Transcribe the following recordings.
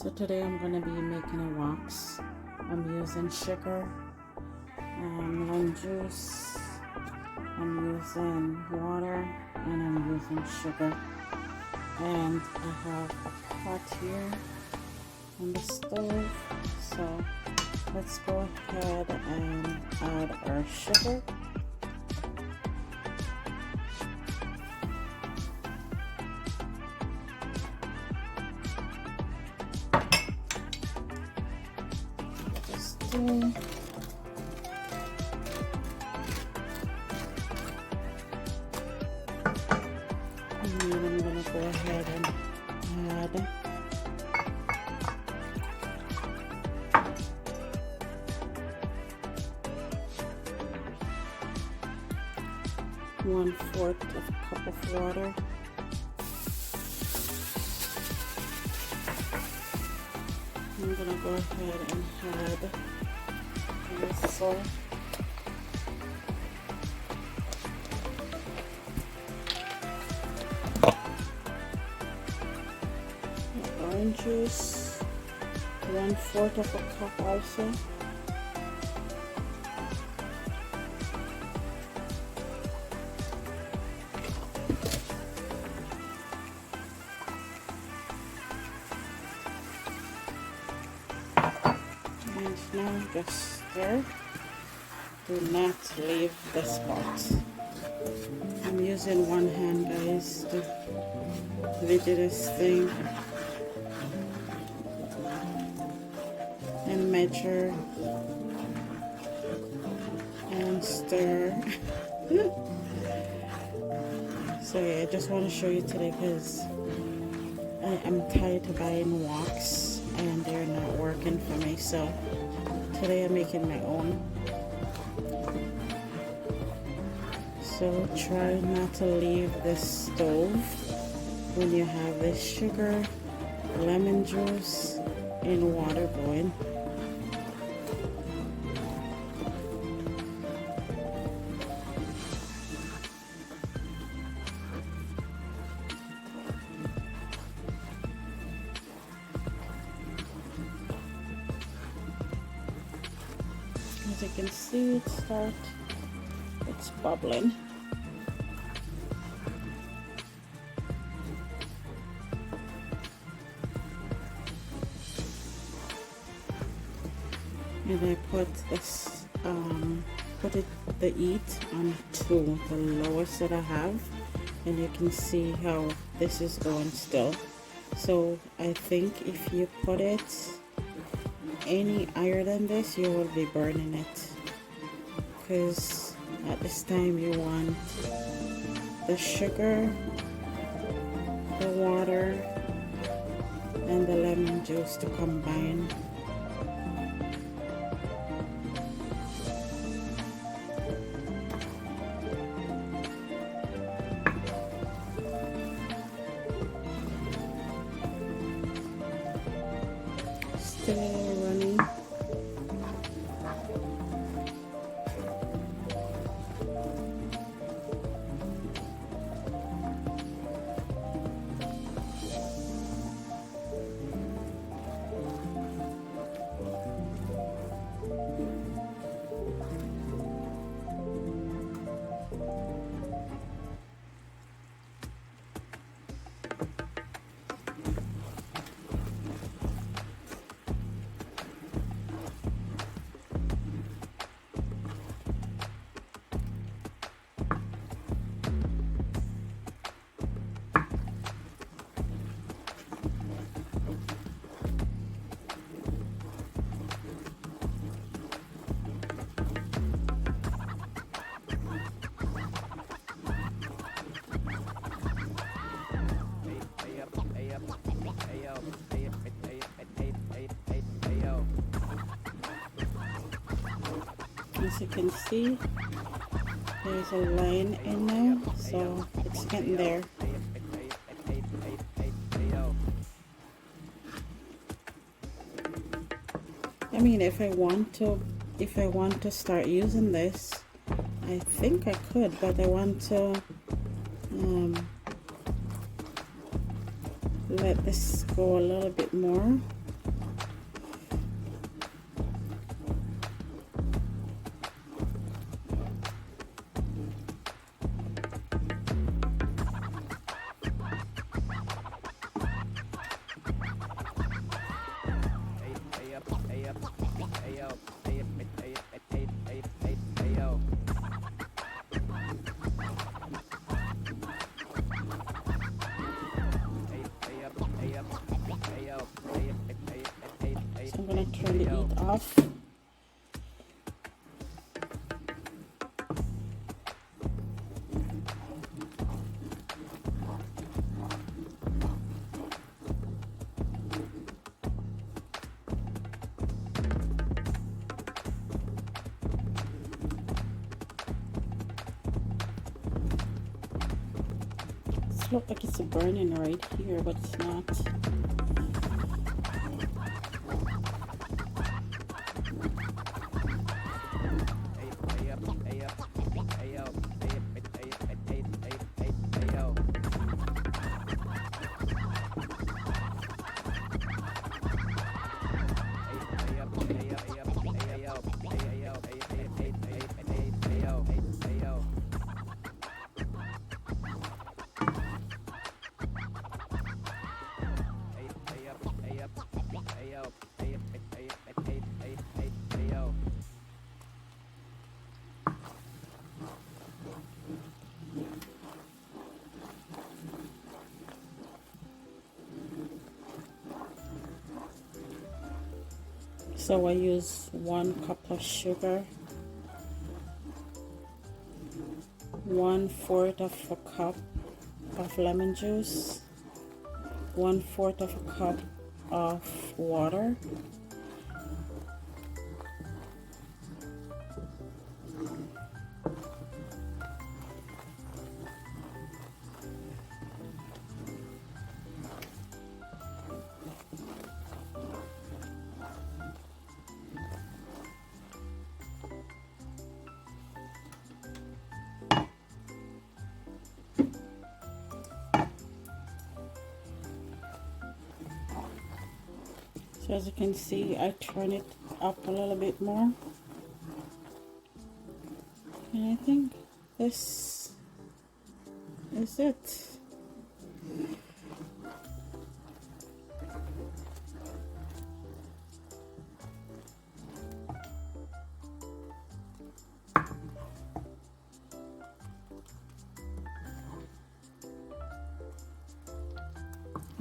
So today I'm going to be making a wax. I'm using sugar, lime juice, I'm using water, and I'm using sugar. And I have a pot here on the stove. So let's go ahead and add our sugar. And then I'm going to go ahead and add 1/4 of a cup of water. I'm going to go ahead and add lessen. Orange juice, 1/4 of a cup also. And now just stir. Do not leave the spot. I'm using one hand, guys, to do this thing and measure and stir. So yeah, I just want to show you today because I'm tired of buying wax and they're not working for me. So today I'm making my own. So try not to leave the stove when you have this sugar, lemon juice, and water going. As you can see, it's bubbling. And I put this, the heat on 2, the lowest that I have, and you can see how this is going still. So I think if you put it any higher than this, you will be burning it, because at this time you want the sugar, the water, and the lemon juice to combine. Still running. As you can see, there's a line in there, so it's getting there. I mean, if I want to start using this, I think I could, but I want to let this go a little bit more gonna turn the heat off. It looks like it's burning right here, but it's not. So I use 1 cup of sugar, 1/4 of a cup of lemon juice, 1/4 of a cup of water, so as you can see, I turn it up a little bit more, and I think this is it.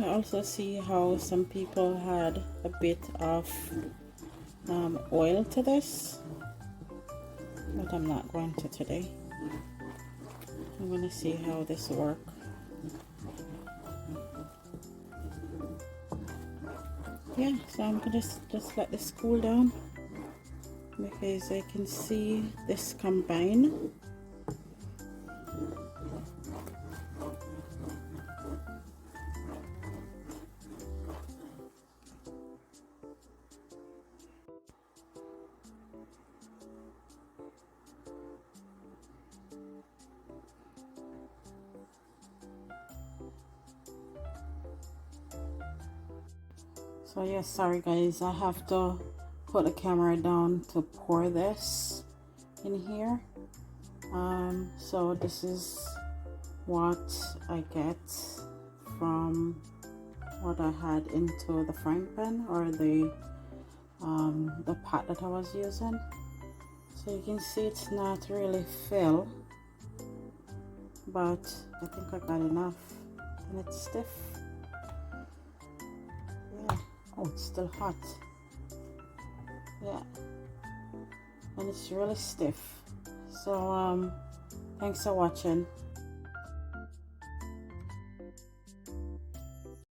I also see how some people had a bit of oil to this, but I'm not going to today. I'm going to see how this works. Yeah, so I'm going to just let this cool down, because I can see this combine. So yes, sorry guys, I have to put the camera down to pour this in here. So this is what I get from what I had into the frying pan, or the pot that I was using. So you can see it's not really filled, but I think I got enough, and it's stiff. Yeah. Oh, it's still hot. Yeah, and it's really stiff. So thanks for watching.